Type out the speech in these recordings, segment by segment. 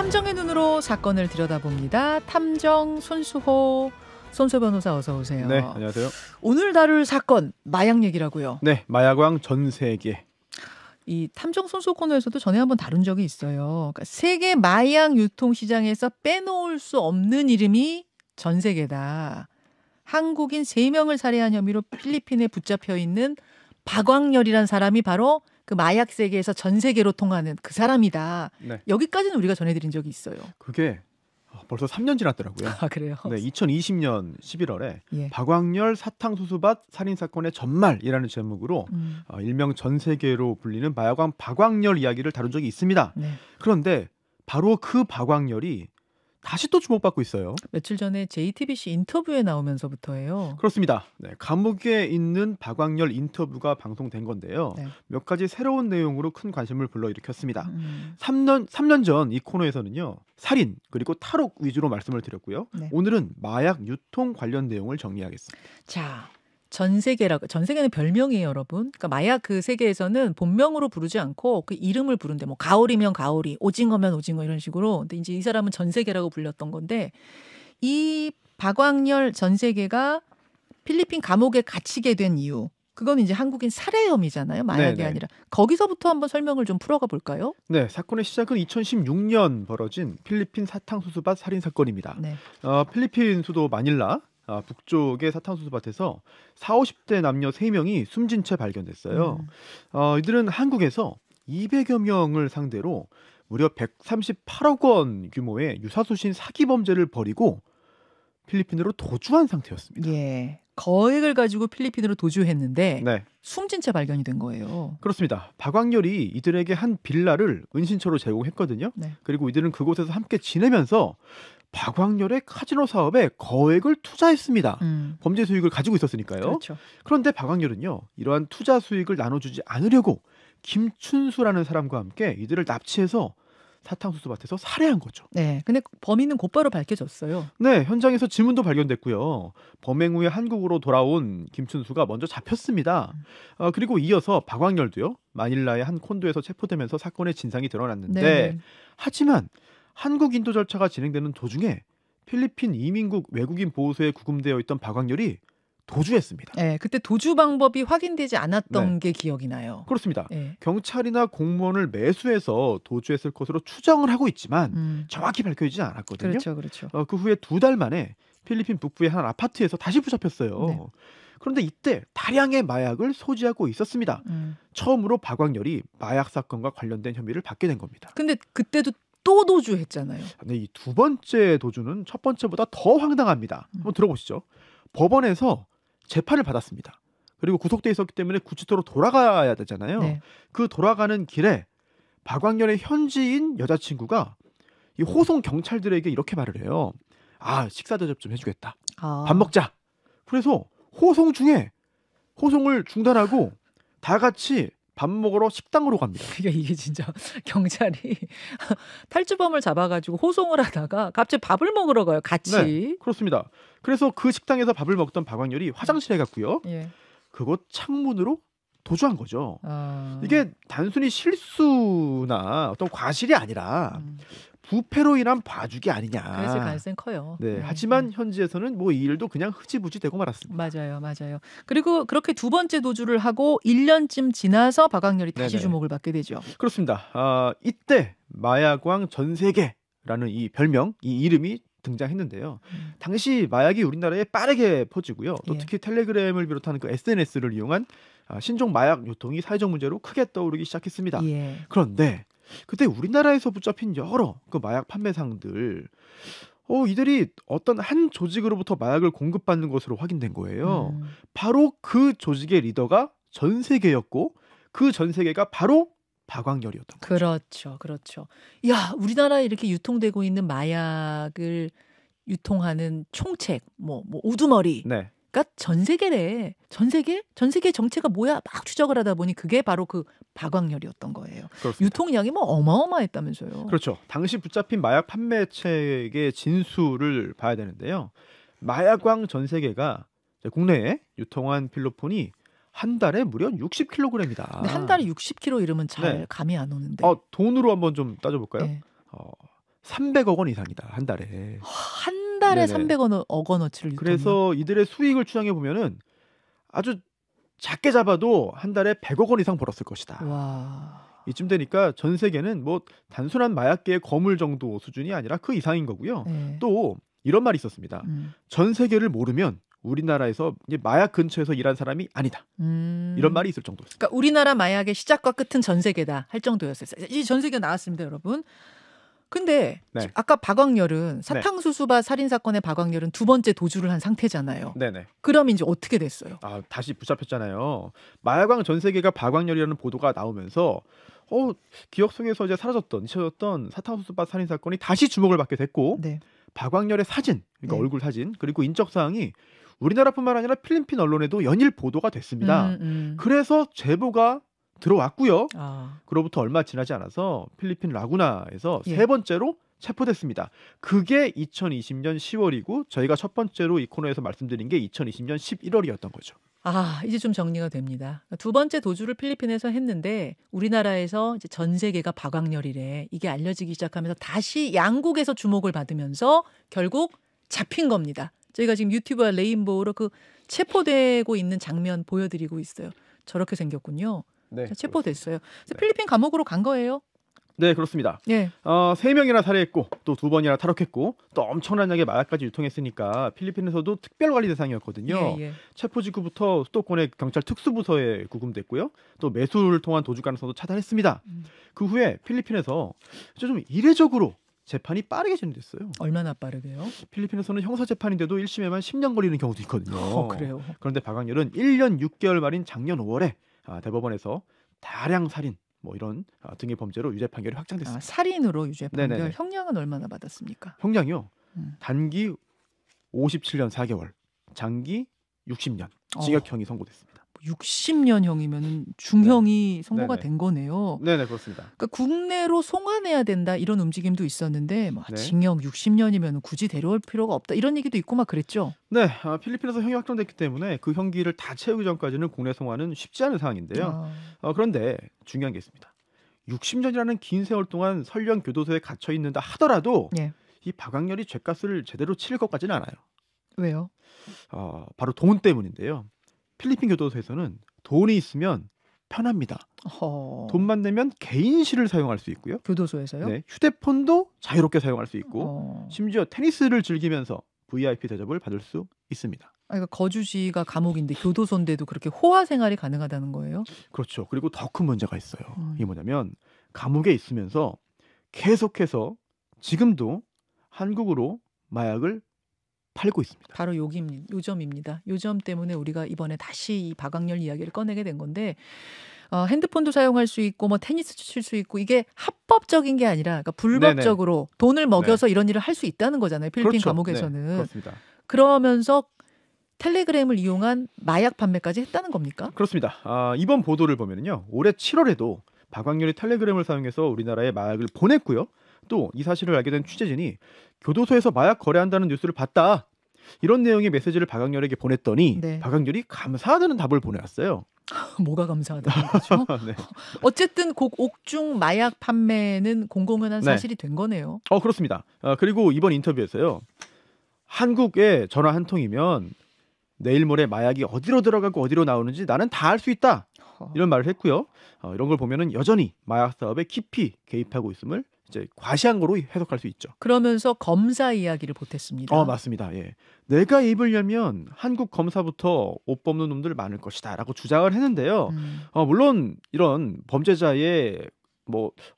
탐정의 눈으로 사건을 들여다봅니다. 탐정 손수호 변호사 어서 오세요. 네, 안녕하세요. 오늘 다룰 사건 마약 얘기라고요. 네, 마약왕 전 세계. 이 탐정 손수호 코너에서도 전에 한번 다룬 적이 있어요. 그러니까 세계 마약 유통 시장에서 빼놓을 수 없는 이름이 전 세계다. 한국인 3명을 살해한 혐의로 필리핀에 붙잡혀 있는 박광렬이란 사람이 바로 그 마약 세계에서 전 세계로 통하는 그 사람이다. 네. 여기까지는 우리가 전해드린 적이 있어요. 그게 벌써 3년 지났더라고요. 아, 그래요? 네, 2020년 11월에 예. 박광렬 사탕수수밭 살인사건의 전말이라는 제목으로 일명 전 세계로 불리는 마약왕 박광렬 이야기를 다룬 적이 있습니다. 네. 그런데 바로 그 박광렬이 다시 또 주목받고 있어요. 며칠 전에 JTBC 인터뷰에 나오면서부터예요. 그렇습니다. 네, 감옥에 있는 박광렬 인터뷰가 방송된 건데요. 네. 몇 가지 새로운 내용으로 큰 관심을 불러일으켰습니다. 3년 전 이 코너에서는요. 살인 그리고 탈옥 위주로 말씀을 드렸고요. 네. 오늘은 마약 유통 관련 내용을 정리하겠습니다. 자, 전 세계는 별명이에요, 여러분. 그러니까 마약 그 세계에서는 본명으로 부르지 않고 그 이름을 부른대. 뭐 가오리면 가오리, 오징어면 오징어 이런 식으로. 근데 이제 이 사람은 전 세계라고 불렸던 건데 이 박광렬 전 세계가 필리핀 감옥에 갇히게 된 이유. 그건 이제 한국인 살해 혐의잖아요. 마약이 네네. 아니라. 거기서부터 한번 설명을 좀 풀어가 볼까요? 네, 사건의 시작은 2016년 벌어진 필리핀 사탕수수밭 살인 사건입니다. 네. 필리핀 수도 마닐라 북쪽의 사탕수수밭에서 40, 50대 남녀 3명이 숨진 채 발견됐어요. 이들은 한국에서 200여 명을 상대로 무려 138억 원 규모의 유사수신 사기 범죄를 벌이고 필리핀으로 도주한 상태였습니다. 예. 거액을 가지고 필리핀으로 도주했는데 네, 숨진 채 발견이 된 거예요. 그렇습니다. 박광렬이 이들에게 한 빌라를 은신처로 제공했거든요. 네. 그리고 이들은 그곳에서 함께 지내면서 박광렬의 카지노 사업에 거액을 투자했습니다. 범죄 수익을 가지고 있었으니까요. 그렇죠. 그런데 박광렬은요, 이러한 투자 수익을 나눠주지 않으려고 김춘수라는 사람과 함께 이들을 납치해서 사탕수수밭에서 살해한 거죠. 네. 근데 범인은 곧바로 밝혀졌어요. 네, 현장에서 지문도 발견됐고요. 범행 후에 한국으로 돌아온 김춘수가 먼저 잡혔습니다. 그리고 이어서 박광렬도요, 마닐라의 한 콘도에서 체포되면서 사건의 진상이 드러났는데 네. 하지만 한국 인도 절차가 진행되는 도중에 필리핀 이민국 외국인 보호소에 구금되어 있던 박광렬이 도주했습니다. 네, 그때 도주 방법이 확인되지 않았던 네. 게 기억이 나요. 그렇습니다. 네. 경찰이나 공무원을 매수해서 도주했을 것으로 추정을 하고 있지만 정확히 밝혀지지 않았거든요. 그렇죠, 그렇죠. 그 후에 2달 만에 필리핀 북부의 한 아파트에서 다시 붙잡혔어요. 네. 그런데 이때 다량의 마약을 소지하고 있었습니다. 처음으로 박광렬이 마약 사건과 관련된 혐의를 받게 된 겁니다. 근데 그때도 또 도주했잖아요. 근데 이 두 번째 도주는 첫 번째보다 더 황당합니다. 한번 들어보시죠. 법원에서 재판을 받았습니다. 그리고 구속돼 있었기 때문에 구치소로 돌아가야 되잖아요. 네. 그 돌아가는 길에 박광렬의 현지인 여자친구가 이 호송 경찰들에게 이렇게 말을 해요. 식사 대접 좀 해주겠다. 밥 먹자. 그래서 호송 중에 호송을 중단하고 다 같이 밥 먹으러 식당으로 갑니다. 이게 진짜 경찰이 탈주범을 잡아가지고 호송을 하다가 갑자기 밥을 먹으러 가요. 같이. 네, 그렇습니다. 그래서 그 식당에서 밥을 먹던 박광렬이 화장실에 갔고요. 예. 그곳 창문으로 도주한 거죠. 이게 단순히 실수나 어떤 과실이 아니라 부패로 인한 봐주기 아니냐. 그랬을 가능성이 커요. 네, 하지만 현지에서는 뭐 이 일도 그냥 흐지부지 되고 말았습니다. 맞아요. 그리고 그렇게 두 번째 도주를 하고 1년쯤 지나서 박광렬이 다시 네네. 주목을 받게 되죠. 그렇습니다. 이때 마약왕 전 세계라는 이 별명, 이 이름이 등장했는데요. 당시 마약이 우리나라에 빠르게 퍼지고요. 또 예. 특히 텔레그램을 비롯한 그 SNS를 이용한 신종 마약 유통이 사회적 문제로 크게 떠오르기 시작했습니다. 예. 그런데 그때 우리나라에서 붙잡힌 여러 그 마약 판매상들 이들이 어떤 한 조직으로부터 마약을 공급받는 것으로 확인된 거예요. 바로 그 조직의 리더가 전 세계였고 그 전 세계가 바로 박광렬이었던 거죠. 그렇죠. 야, 우리나라에 이렇게 유통되고 있는 마약을 유통하는 총책, 뭐 우두머리. 네. 그러니까 전 세계래. 전 세계 정체가 뭐야? 막 추적을 하다 보니 그게 바로 그 박광렬이었던 거예요. 그렇습니다. 유통량이 뭐 어마어마했다면서요. 그렇죠. 당시 붙잡힌 마약 판매책의 진수를 봐야 되는데요. 마약왕 전 세계가 국내에 유통한 필로폰이 한 달에 무려 60kg이다. 근데 한 달에 60kg 이러면 잘 네. 감이 안 오는데. 돈으로 한번 좀 따져볼까요? 네. 300억 원 이상이다. 한 달에. 한 달에 네네. 300억 원어치를 유통해요. 그래서 이들의 수익을 추정해 보면은 아주 작게 잡아도 한 달에 100억 원 이상 벌었을 것이다. 와. 이쯤 되니까 전 세계는 뭐 단순한 마약계의 거물 정도 수준이 아니라 그 이상인 거고요. 네. 또 이런 말이 있었습니다. 전 세계를 모르면 우리나라에서 이제 마약 근처에서 일한 사람이 아니다. 이런 말이 있을 정도였습니다. 그러니까 우리나라 마약의 시작과 끝은 전 세계다 할 정도였어요. 이 전 세계 나왔습니다, 여러분. 근데 네. 아까 박광렬은 사탕수수밭 살인 사건의 박광렬은 두 번째 도주를 한 상태잖아요. 네네. 그럼 이제 어떻게 됐어요? 아, 다시 붙잡혔잖아요. 마약왕 전 세계가 박광렬이라는 보도가 나오면서 기억 속에서 이제 사라졌던 잊혀졌던 사탕수수밭 살인 사건이 다시 주목을 받게 됐고 네. 박광렬의 사진, 그러니까 네. 얼굴 사진 그리고 인적 사항이 우리나라뿐만 아니라 필리핀 언론에도 연일 보도가 됐습니다. 그래서 제보가 들어왔고요. 그로부터 얼마 지나지 않아서 필리핀 라구나에서 예. 세 번째로 체포됐습니다. 그게 2020년 10월이고 저희가 첫 번째로 이 코너에서 말씀드린 게 2020년 11월이었던 거죠. 이제 좀 정리가 됩니다. 두 번째 도주를 필리핀에서 했는데 우리나라에서 이제 전 세계가 박광렬이래. 이게 알려지기 시작하면서 다시 양국에서 주목을 받으면서 결국 잡힌 겁니다. 저희가 지금 유튜브와 레인보우로 그 체포되고 있는 장면 보여드리고 있어요. 저렇게 생겼군요. 네, 체포됐어요. 그래서 필리핀 감옥으로 간 거예요. 네, 그렇습니다. 예. 3명이나 살해했고 또 2번이나 탈옥했고 또 엄청난 양의 마약까지 유통했으니까 필리핀에서도 특별관리 대상이었거든요. 예. 체포 직후부터 수도권의 경찰 특수부서에 구금됐고요. 또 매수를 통한 도주 가능성도 차단했습니다. 그 후에 필리핀에서 좀 이례적으로 재판이 빠르게 진행됐어요. 얼마나 빠르게요? 필리핀에서는 형사재판인데도 1심에만 10년 걸리는 경우도 있거든요. 그래요. 그런데 박광렬은 1년 6개월 만인 작년 5월에 대법원에서 다량 살인 이런 등의 범죄로 유죄 판결이 확정됐습니다. 살인으로 유죄 판결. 네네네. 형량은 얼마나 받았습니까? 형량이요. 단기 57년 4개월, 장기 60년 징역형이 선고됐습니다. 60년형이면 중형이 선고가 네네. 된 거네요. 네네, 그렇습니다. 그러니까 국내로 송환해야 된다 이런 움직임도 있었는데 네. 징역 60년이면 굳이 데려올 필요가 없다 이런 얘기도 있고 막 그랬죠. 네, 필리핀에서 형이 확정됐기 때문에 그 형기를 다 채우기 전까지는 국내 송환은 쉽지 않은 상황인데요. 그런데 중요한 게 있습니다. 60년이라는 긴 세월 동안 설령 교도소에 갇혀 있는다 하더라도 예. 이 박광렬이 죄값을 제대로 치를 것까지는 않아요. 왜요? 바로 돈 때문인데요. 필리핀 교도소에서는 돈이 있으면 편합니다. 돈만 내면 개인실을 사용할 수 있고요. 교도소에서요? 네, 휴대폰도 자유롭게 사용할 수 있고 심지어 테니스를 즐기면서 VIP 대접을 받을 수 있습니다. 그러니까 거주지가 감옥인데 교도소인데도 그렇게 호화 생활이 가능하다는 거예요? 그렇죠. 그리고 더 큰 문제가 있어요. 이게 뭐냐면 감옥에 있으면서 계속해서 지금도 한국으로 마약을 팔고 있습니다. 바로 요점입니다. 요점 때문에 우리가 이번에 다시 이 박광렬 이야기를 꺼내게 된 건데 핸드폰도 사용할 수 있고 테니스 칠 수 있고 이게 합법적인 게 아니라 그러니까 불법적으로 돈을 먹여서 이런 일을 할 수 있다는 거잖아요. 필리핀 그렇죠. 감옥에서는. 네, 그렇습니다. 그러면서 텔레그램을 이용한 마약 판매까지 했다는 겁니까? 그렇습니다. 이번 보도를 보면요. 올해 7월에도 박광렬이 텔레그램을 사용해서 우리나라에 마약을 보냈고요. 또 이 사실을 알게 된 취재진이 교도소에서 마약 거래한다는 뉴스를 봤다. 이런 내용의 메시지를 박광렬에게 보냈더니 박광렬이 감사하다는 답을 보내왔어요. 뭐가 감사하다는 거죠? 네. 어쨌든 옥중 마약 판매는 공공연한 사실이 된 거네요. 그렇습니다. 그리고 이번 인터뷰에서요. 한국에 전화 한 통이면 내일 모레 마약이 어디로 들어가고 어디로 나오는지 나는 다 알 수 있다. 이런 말을 했고요. 이런 걸 보면은 여전히 마약 사업에 깊이 개입하고 있음을 이제 과시한 거로 해석할 수 있죠. 그러면서 검사 이야기를 보탰습니다. 맞습니다. 예. 내가 입을 열면 한국 검사부터 옷 벗는 놈들 많을 것이다라고 주장을 했는데요. 물론 이런 범죄자의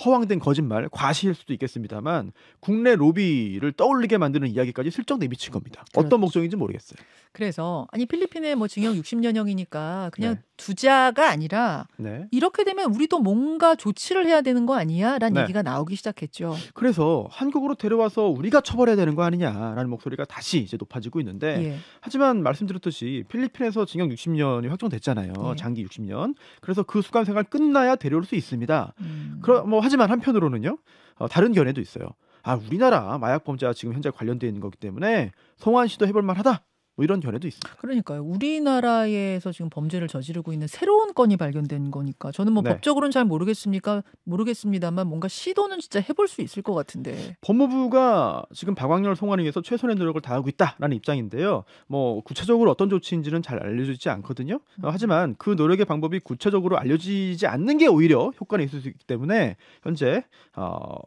허황된 거짓말, 과시일 수도 있겠습니다만 국내 로비를 떠올리게 만드는 이야기까지 슬쩍 내비친 겁니다. 어떤 목적인지 모르겠어요. 그래서 필리핀에 징역 60년형이니까 그냥 두자가 아니라 이렇게 되면 우리도 뭔가 조치를 해야 되는 거 아니야? 라는 얘기가 나오기 시작했죠. 그래서 한국으로 데려와서 우리가 처벌해야 되는 거 아니냐라는 목소리가 다시 이제 높아지고 있는데 하지만 말씀드렸듯이 필리핀에서 징역 60년이 확정됐잖아요. 장기 60년. 그래서 그 수감 생활 끝나야 데려올 수 있습니다. 하지만 한편으로는요. 다른 견해도 있어요. 우리나라 마약 범죄와 지금 현재 관련되어 있는 거기 때문에 송환 시도 해볼 만하다. 뭐 이런 견해도 있습니다. 그러니까요. 우리나라에서 지금 범죄를 저지르고 있는 새로운 건이 발견된 거니까 저는 뭐 네. 법적으로는 잘 모르겠습니다만 뭔가 시도는 진짜 해볼 수 있을 것 같은데. 법무부가 지금 박광렬 송환을 위해서 최선의 노력을 다하고 있다라는 입장인데요. 뭐 구체적으로 어떤 조치인지는 잘 알려지지 않거든요. 하지만 그 노력의 방법이 구체적으로 알려지지 않는 게 오히려 효과는 있을 수 있기 때문에 현재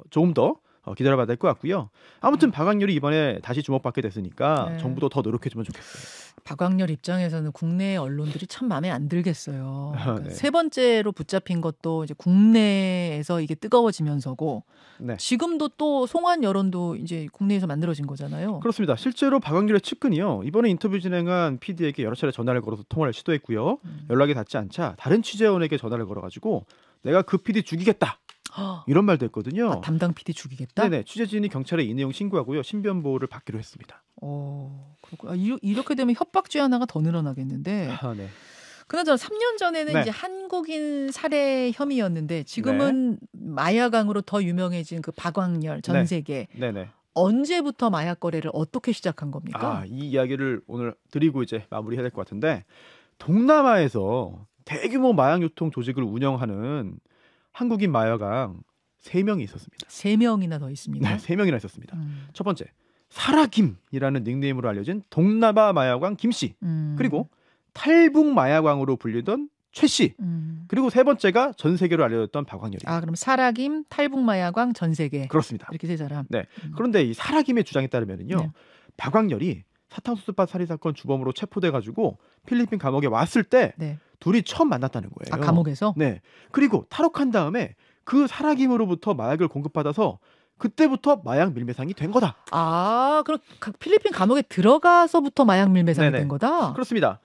조금 더 기다려봐야 될 것 같고요. 아무튼 박광렬이 이번에 다시 주목받게 됐으니까 네. 정부도 더 노력해주면 좋겠어요. 박광렬 입장에서는 국내 언론들이 참 마음에 안 들겠어요. 그러니까 네. 세 번째로 붙잡힌 것도 이제 국내에서 이게 뜨거워지면서고 네. 지금도 또 송환 여론도 이제 국내에서 만들어진 거잖아요. 그렇습니다. 실제로 박광렬의 측근이요. 이번에 인터뷰 진행한 PD에게 여러 차례 전화를 걸어서 통화를 시도했고요. 연락이 닿지 않자 다른 취재원에게 전화를 걸어가지고 내가 그 PD 죽이겠다. 이런 말도 했거든요. 담당 PD 죽이겠다? 네네. 취재진이 경찰에 이 내용 신고하고요. 신변 보호를 받기로 했습니다. 그렇구나. 이렇게 되면 협박죄 하나가 더 늘어나겠는데. 네. 그나저나 3년 전에는 네. 이제 한국인 살해 혐의였는데 지금은 마약왕으로 더 유명해진 그 박광렬 전 세계. 네네. 언제부터 마약 거래를 어떻게 시작한 겁니까? 이 이야기를 오늘 드리고 이제 마무리해야 될 것 같은데 동남아에서 대규모 마약 유통 조직을 운영하는 한국인 마약왕 3명이 있었습니다. 3명이나 더 있습니다. 네, 3명이나 있었습니다. 첫 번째, 사라김이라는 닉네임으로 알려진 동남아 마약왕 김씨. 그리고 탈북 마약왕으로 불리던 최씨. 그리고 세 번째가 전 세계로 알려졌던 박광렬입니다. 그럼 사라김, 탈북 마약왕, 전 세계. 그렇습니다. 이렇게 세 사람. 네. 그런데 이 사라김의 주장에 따르면요. 네. 박광렬이 사탕수수밭 살인 사건 주범으로 체포돼 가지고 필리핀 감옥에 왔을 때 네. 둘이 처음 만났다는 거예요. 감옥에서? 네. 그리고 탈옥한 다음에 그 사라김으로부터 마약을 공급받아서 그때부터 마약 밀매상이 된 거다. 그럼 필리핀 감옥에 들어가서부터 마약 밀매상이 네네. 된 거다? 그렇습니다.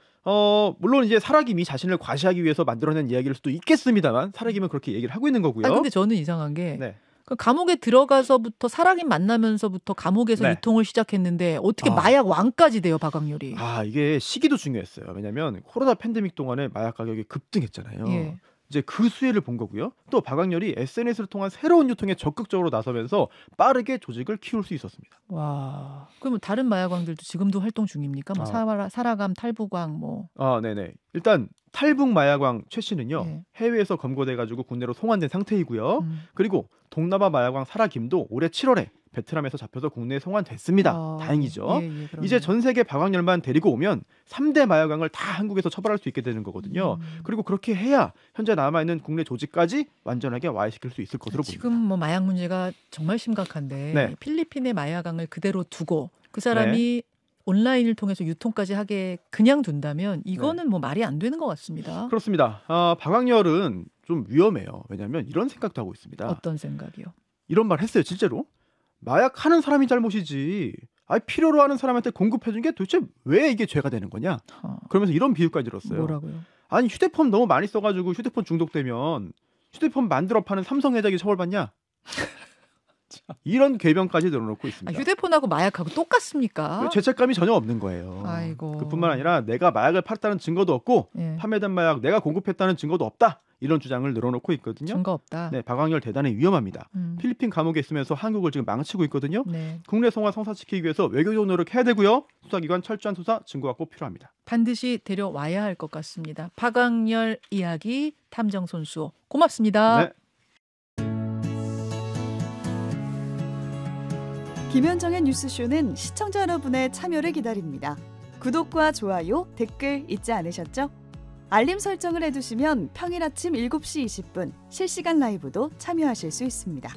물론 이제 사라김이 자신을 과시하기 위해서 만들어낸 이야기일 수도 있겠습니다만 사라김은 그렇게 얘기를 하고 있는 거고요. 근데 저는 이상한 게 네. 감옥에 들어가서부터 사라김 만나면서부터 감옥에서 네. 유통을 시작했는데 어떻게 마약 왕까지 돼요, 박광렬이? 이게 시기도 중요했어요. 왜냐하면 코로나 팬데믹 동안에 마약 가격이 급등했잖아요. 예. 이제 그 수혜를 본 거고요. 또 박광렬이 SNS를 통한 새로운 유통에 적극적으로 나서면서 빠르게 조직을 키울 수 있었습니다. 와. 그러면 다른 마약왕들도 지금도 활동 중입니까? 뭐 사라감, 탈북왕 뭐. 네네. 일단 탈북 마약왕 최 씨는요. 예. 해외에서 검거돼가지고 국내로 송환된 상태이고요. 그리고 동남아 마약왕 사라김도 올해 7월에 베트남에서 잡혀서 국내에 송환됐습니다. 다행이죠. 이제 전 세계 박광렬만 데리고 오면 3대 마약왕을 다 한국에서 처벌할 수 있게 되는 거거든요. 그리고 그렇게 해야 현재 남아있는 국내 조직까지 완전하게 와해시킬 수 있을 것으로 보입니다. 지금 뭐 마약 문제가 정말 심각한데 네. 필리핀의 마약왕을 그대로 두고 그 사람이 온라인을 통해서 유통까지 하게 그냥 둔다면 이거는 뭐 말이 안 되는 것 같습니다. 그렇습니다. 박광렬은 좀 위험해요. 왜냐하면 이런 생각도 하고 있습니다. 어떤 생각이요? 이런 말 했어요. 실제로. 마약 하는 사람이 잘못이지. 필요로 하는 사람한테 공급해준 게 도대체 왜 이게 죄가 되는 거냐. 그러면서 이런 비유까지 들었어요. 뭐라고요? 아니 휴대폰 너무 많이 써가지고 휴대폰 중독되면 휴대폰 만들어 파는 삼성해작이 처벌받냐. 이런 궤변까지 늘어놓고 있습니다. 휴대폰하고 마약하고 똑같습니까? 죄책감이 전혀 없는 거예요. 아이고. 그뿐만 아니라 내가 마약을 팔았다는 증거도 없고 판매된 마약 내가 공급했다는 증거도 없다. 이런 주장을 늘어놓고 있거든요. 증거 없다. 네, 박광렬 대단히 위험합니다. 필리핀 감옥에 있으면서 한국을 지금 망치고 있거든요. 네. 국내 송환 성사시키기 위해서 외교적 노력해야 되고요. 수사기관 철저한 수사, 증거가 꼭 필요합니다. 반드시 데려와야 할 것 같습니다. 박광렬 이야기 탐정손수호 고맙습니다. 네. 김현정의 뉴스쇼는 시청자 여러분의 참여를 기다립니다. 구독과 좋아요, 댓글 잊지 않으셨죠? 알림 설정을 해두시면 평일 아침 7시 20분 실시간 라이브도 참여하실 수 있습니다.